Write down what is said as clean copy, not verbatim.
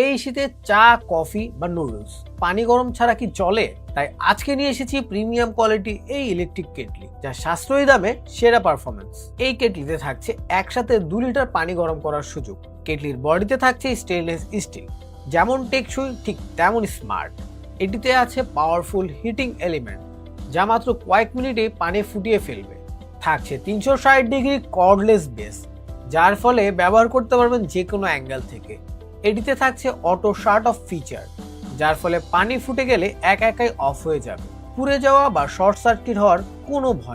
এই শীতে চা, কফি বা নুডলস পানি গরম ছাড়া কি চলে? তাই আজকে নিয়ে এসেছি প্রিমিয়াম কোয়ালিটি এই ইলেকট্রিক কেটলি, যা সাশ্রয়ী দামে সেরা পারফরমেন্স। এই কেটলিতে থাকছে একসাথে 2 লিটার পানি গরম করার সুযোগ। কেটলির বডিতে থাকছে স্টেনলেস স্টিল, যেমন টেকসই ঠিক তেমন স্মার্ট। এটিতে আছে পাওয়ারফুল হিটিং এলিমেন্ট, যা মাত্র কয়েক মিনিটে পানি ফুটিয়ে ফেলবে। থাকছে 360 ডিগ্রি কর্ডলেস বেস, যার ফলে ব্যবহার করতে পারবেন যে কোনো অ্যাঙ্গেল থেকে। এটিতে থাকছে অটো শাট অফ ফিচার, যার ফলে পানি ফুটে গেলে একাই অফ হয়ে যাবে। পুড়ে যাওয়া বা শর্ট সার্কিট হওয়ার কোনো ভয়